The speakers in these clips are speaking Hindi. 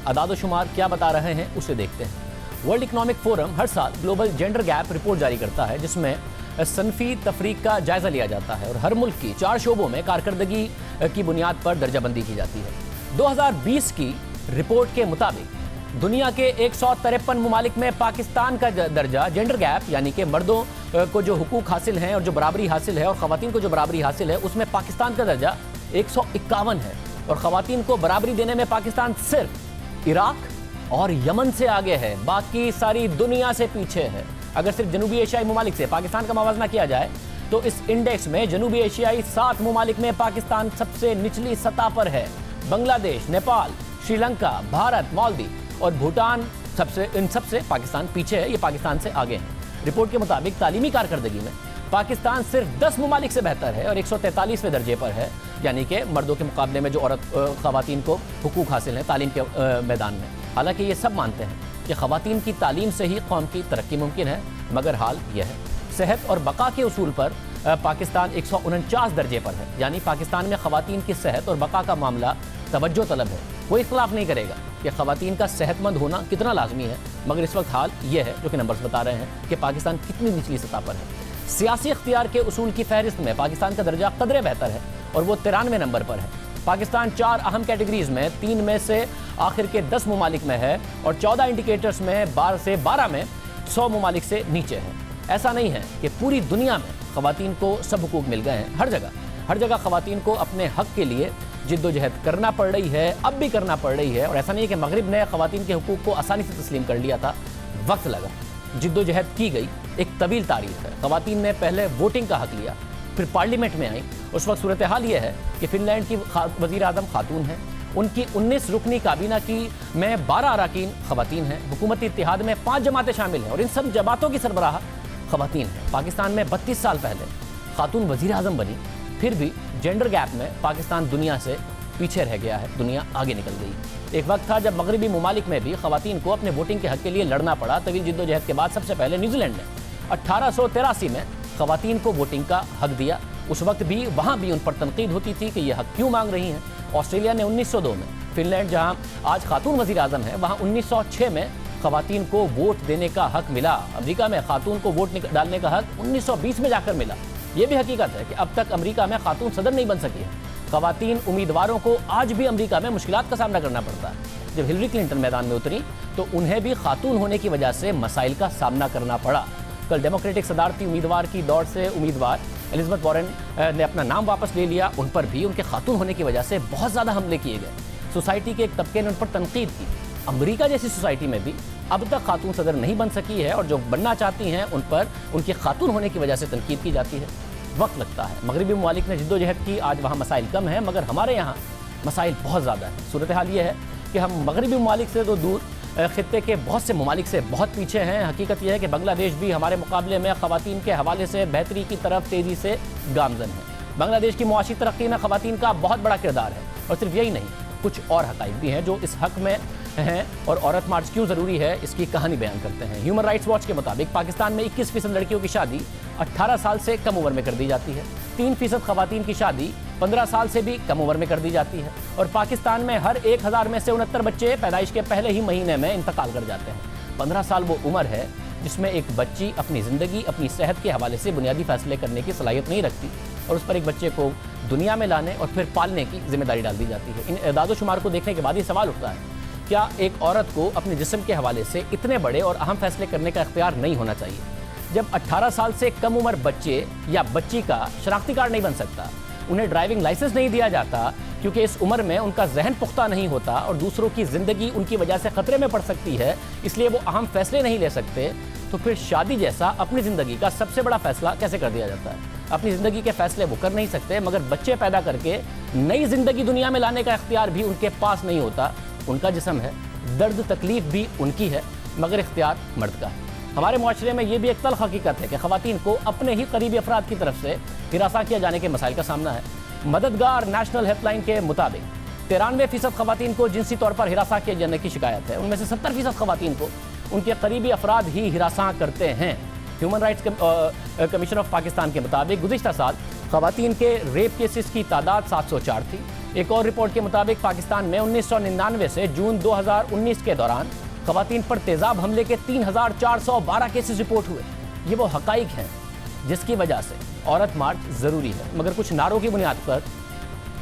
अदाद-ओ-शुमार क्या बता रहे हैं उसे देखते हैं। वर्ल्ड इकोनॉमिक फोरम हर साल ग्लोबल जेंडर गैप रिपोर्ट जारी करता है, जिसमें सनफी तफरीक का जायजा लिया जाता है और हर मुल्क की 4 शोबों में कारकर्दगी की बुनियाद पर दर्जाबंदी की जाती है। 2020 की रिपोर्ट के मुताबिक दुनिया के 153 मुमालिक में पाकिस्तान का दर्जा जेंडर गैप यानी कि मर्दों को जो हुकूक हासिल हैं और जो बराबरी हासिल है और ख़वातीन को जो बराबरी हासिल है, उसमें पाकिस्तान का दर्जा 151 है और ख़वातीन को बराबरी देने में पाकिस्तान सिर्फ इराक और यमन से आगे है, बाकी सारी दुनिया से पीछे है। अगर सिर्फ जनूबी एशियाई मुमालिक से पाकिस्तान का मुवाजना किया जाए तो इस इंडेक्स में जनूबी एशियाई 7 मुमालिक में पाकिस्तान सबसे निचली सतह पर है। बांग्लादेश, नेपाल, श्रीलंका, भारत, मालदीव और भूटान इन सबसे पाकिस्तान पीछे है, ये पाकिस्तान से आगे हैं। रिपोर्ट के मुताबिक तालीमी कारकर्दगी में पाकिस्तान सिर्फ 10 मुमालिक से बेहतर है और 143वें दर्जे पर है, यानी कि मर्दों के मुकाबले में जो ख़वातीन को हुकूक हासिल हैं तालीम के मैदान में। हालांकि ये सब मानते हैं कि ख़वातीन की तालीम से ही कौम की तरक्की मुमकिन है, मगर हाल यह है सेहत और बका के उसूल पर पाकिस्तान 149 दर्जे पर है, यानी पाकिस्तान में ख़वातीन की सेहत और बका का मामला तवज्जो तलब है। कोई इख्तलाफ नहीं करेगा कि ख़वातीन का सेहतमंद होना कितना लाजमी है, मगर इस वक्त हाल यह है जो कि नंबर्स बता रहे हैं कि पाकिस्तान कितनी निचली सतह पर है। सियासी इख्तियार के उसूल की फहरिस्त में पाकिस्तान का दर्जा कदरे बेहतर है और वो 93वें नंबर पर है। पाकिस्तान 4 अहम कैटेगरीज में 3 में से आखिर के 10 मुमालिक में है और 14 इंडिकेटर्स में 12 से 12 में 100 मुमालिक से नीचे है। ऐसा नहीं है कि पूरी दुनिया में ख़वातीन को सब हुकूक मिल गए हैं। हर जगह ख़वातीन को अपने हक़ के लिए जिद्दोजहद करना पड़ रही है, अब भी करना पड़ रही है। और ऐसा नहीं है कि मगरिब ने ख़वातीन के हुकूक को आसानी से तस्लीम कर लिया था, वक्त लगा, जिद्दोजहद की गई, एक तवील तारीख है। ख़वातीन ने पहले वोटिंग का हक़ लिया, फिर पार्लियामेंट में आई। उस वक्त सूरत हाल ये है कि फ़िनलैंड की वज़ीर आज़म खातून हैं, उनकी 19 रुकनी काबीना की में 12 अरकान ख़वातीन हैं। हुकूमती इत्तेहाद में 5 जमातें शामिल हैं और इन सब जमातों की सरबराह ख़वातीन हैं। पाकिस्तान में 32 साल पहले खातून वज़ीर आज़म बनी, फिर भी जेंडर गैप में पाकिस्तान दुनिया से पीछे रह गया है, दुनिया आगे निकल गई। एक वक्त था जब मगरबी मुमालिक में भी ख़वातीन को अपने वोटिंग के हक़ के लिए लड़ना पड़ा। तवील जिद्दोजहद के बाद सबसे पहले न्यूजीलैंड ने 1883 में ख़वातीन को वोटिंग का हक़ दिया। उस वक्त भी वहाँ भी उन पर तनकीद होती थी कि ये हक़ क्यों मांग रही हैं। ऑस्ट्रेलिया ने 1902 में, फिनलैंड जहाँ आज खातून वज़ीर आज़म है वहाँ 1906 में ख़वातीन को वोट देने का हक़ मिला। अमेरिका में खातून को वोट डालने का हक़ 1920 में जाकर मिला। ये भी हकीकत है कि अब तक अमेरिका में खातून सदर नहीं बन सकी है। ख़वातीन उम्मीदवारों को आज भी अमेरिका में मुश्किलात का सामना करना पड़ता है। जब हिलरी क्लिंटन मैदान में उतरी तो उन्हें भी खातून होने की वजह से मसाइल का सामना करना पड़ा। कल डेमोक्रेटिक सदारती उम्मीदवार की दौड़ से उम्मीदवार एलिज़ाबेथ वॉरेन ने अपना नाम वापस ले लिया। उन पर भी उनके खातून होने की वजह से बहुत ज़्यादा हमले किए गए। सोसाइटी के एक तबके ने उन पर तनकीद की। अमेरिका जैसी सोसाइटी में भी अब तक खातून सदर नहीं बन सकी है और जो बनना चाहती हैं उन पर उनके खातून होने की वजह से तनकीद की जाती है। वक्त लगता है। मगरबी ममालिक ने जिद्दोजहद की, आज वहाँ मसाइल कम है, मगर हमारे यहाँ मसाइल बहुत ज़्यादा है। सूरत हाल ये है कि हम मगरबी ममालिक से तो दूर खित्ते के बहुत से ममालिक से बहुत पीछे हैं। हकीकत यह है कि बांग्लादेश भी हमारे मुकाबले में ख़वातीन के हवाले से बेहतरी की तरफ तेज़ी से गामज़न है। बांग्लादेश की मुआशी तरक्की में ख़वातीन का बहुत बड़ा किरदार है और सिर्फ यही नहीं, कुछ और हक़ाइक़ भी हैं जो इस हक़ में हैं और औरत मार्च क्यों ज़रूरी है इसकी कहानी बयान करते हैं। ह्यूमन राइट्स वॉच के मुताबिक पाकिस्तान में 21% लड़कियों की शादी 18 साल से कम उम्र में कर दी जाती है। 3% ख़वातीन की शादी 15 साल से भी कम उम्र में कर दी जाती है और पाकिस्तान में हर 1000 में से 69 बच्चे पैदाइश के पहले ही महीने में इंतकाल कर जाते हैं। 15 साल वो उम्र है जिसमें एक बच्ची अपनी ज़िंदगी, अपनी सेहत के हवाले से बुनियादी फैसले करने की सलाहियत नहीं रखती और उस पर एक बच्चे को दुनिया में लाने और फिर पालने की जिम्मेदारी डाल दी जाती है। इन एदाद-ओ-शुमार को देखने के बाद ये सवाल उठता है, क्या एक औरत को अपने जिस्म के हवाले से इतने बड़े और अहम फैसले करने का इख्तियार नहीं होना चाहिए? जब 18 साल से कम उम्र बच्चे या बच्ची का शनाख्ती कार्ड नहीं बन सकता, उन्हें ड्राइविंग लाइसेंस नहीं दिया जाता क्योंकि इस उम्र में उनका जहन पुख्ता नहीं होता और दूसरों की ज़िंदगी उनकी वजह से ख़तरे में पड़ सकती है, इसलिए वो अहम फैसले नहीं ले सकते, तो फिर शादी जैसा अपनी ज़िंदगी का सबसे बड़ा फैसला कैसे कर दिया जाता है? अपनी ज़िंदगी के फैसले वो कर नहीं सकते, मगर बच्चे पैदा करके नई ज़िंदगी दुनिया में लाने का इख्तियार भी उनके पास नहीं होता। उनका जिस्म है, दर्द तकलीफ़ भी उनकी है, मगर इख्तियार मर्द का है। हमारे मुआशरे में ये भी एक तल्ख़ हकीकत है कि ख़वातीन को अपने ही करीबी अफराद की तरफ से हिरासा किया जाने के मसाइल का सामना है। मददगार नेशनल हेल्पलाइन के मुताबिक 93% ख़वातीन को जिनसी तौर पर हिरासा किए जाने की शिकायत है। उनमें से 70% ख़वातीन को उनके करीबी अफराद ही हिरासा करते हैं। Human rights commission of Pakistan के मुताबिक गुज़िश्ता साल ख़वातीन के रेप केसेस की तादाद 704 थी। एक और रिपोर्ट के मुताबिक पाकिस्तान में 1999 से जून 2019 के दौरान खवातीन पर तेजाब हमले के 3,412 केसेस रिपोर्ट हुए। ये वो हकाइक हैं जिसकी वजह से औरत मार्च ज़रूरी है, मगर कुछ नारों की बुनियाद पर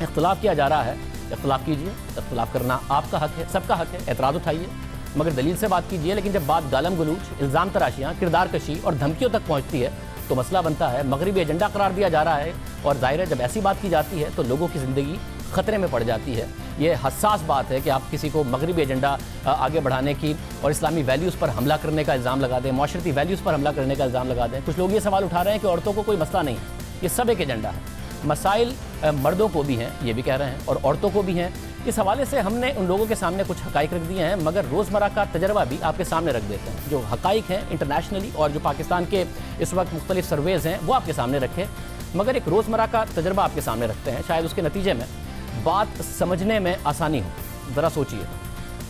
इख्तलाफ किया जा रहा है। इख्तलाफ कीजिए, इख्तलाफ करना आपका हक है, सबका हक है, एतराज़ उठाइए, मगर दलील से बात कीजिए। लेकिन जब बात गालम गलूच, इल्ज़ाम तराशियाँ, किरदार कशी और धमकियों तक पहुँचती है तो मसला बनता है। मगरबी एजेंडा करार दिया जा रहा है और जाहिर है जब ऐसी बात की जाती है तो लोगों की ज़िंदगी ख़तरे में पड़ जाती है। ये हसास बात है कि आप किसी को मगरबी एजेंडा आगे बढ़ाने की और इस्लामी वैल्यूज़ पर हमला करने का इल्ज़ाम लगा दें, माशरती वैल्यूज़ पर हमला करने का इल्ज़ाम लगा दें। कुछ लोग ये सवाल उठा रहे हैं कि औरतों को कोई मसला नहीं है, ये सब एक एजेंडा है। मसाइल मर्दों को भी हैं, ये भी कह रहे हैं, और औरतों को भी हैं। इस हवाले से हमने उन लोगों के सामने कुछ हकाइक रख दिए हैं, मगर रोज़मर्रा का तजर्बा भी आपके सामने रख देते हैं। जो हकाइक हैं इंटरनेशनली और जो पाकिस्तान के इस वक्त मुख्तलिफ सर्वेज़ हैं वो आपके सामने रखे, मगर एक रोज़मर्रा का तजर्बा आपके सामने रखते हैं। शायद उसके नतीजे में बात समझने में आसानी हो। ज़रा सोचिए,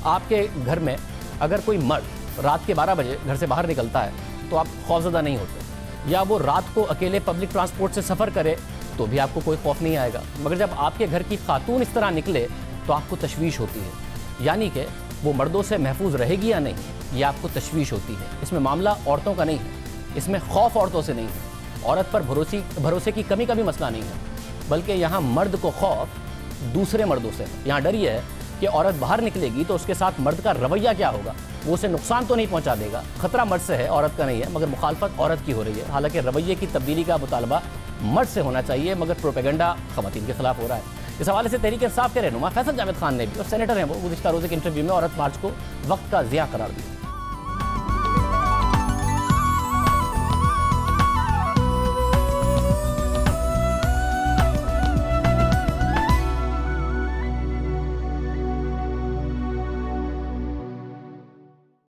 आपके घर में अगर कोई मर्द रात के 12 बजे घर से बाहर निकलता है तो आप खौफज़दा नहीं होते, या वो रात को अकेले पब्लिक ट्रांसपोर्ट से सफ़र करे तो भी आपको कोई खौफ नहीं आएगा। मगर जब आपके घर की खातून इस तरह निकले तो आपको तशवीश होती है, यानी कि वो मर्दों से महफूज रहेगी या नहीं, ये आपको तशवीश होती है। इसमें मामला औरतों का नहीं है, इसमें खौफ औरतों से नहीं है, औरत पर भरोसे की कमी का भी मसला नहीं है, बल्कि यहाँ मर्द को खौफ दूसरे मर्दों से। यहाँ डर ये है कि औरत बाहर निकलेगी तो उसके साथ मर्द का रवैया क्या होगा, वो उसे नुकसान तो नहीं पहुँचा देगा। खतरा मर्द से है, औरत का नहीं है, मगर मुखालफत औरत की हो रही है। हालांकि रवैये की तब्दीली का मुतालबा मर्द से होना चाहिए, मगर प्रोपेगेंडा ख़वातीन के खिलाफ हो रहा है। इस हवाले से तहरीक इंसाफ के रहनुमा फैसल जावेद खान ने भी, और सेनेटर हैं वो, गुज़िश्ता रोज़ एक इंटरव्यू में औरत मार्च को वक्त का ज़िया करार दिया।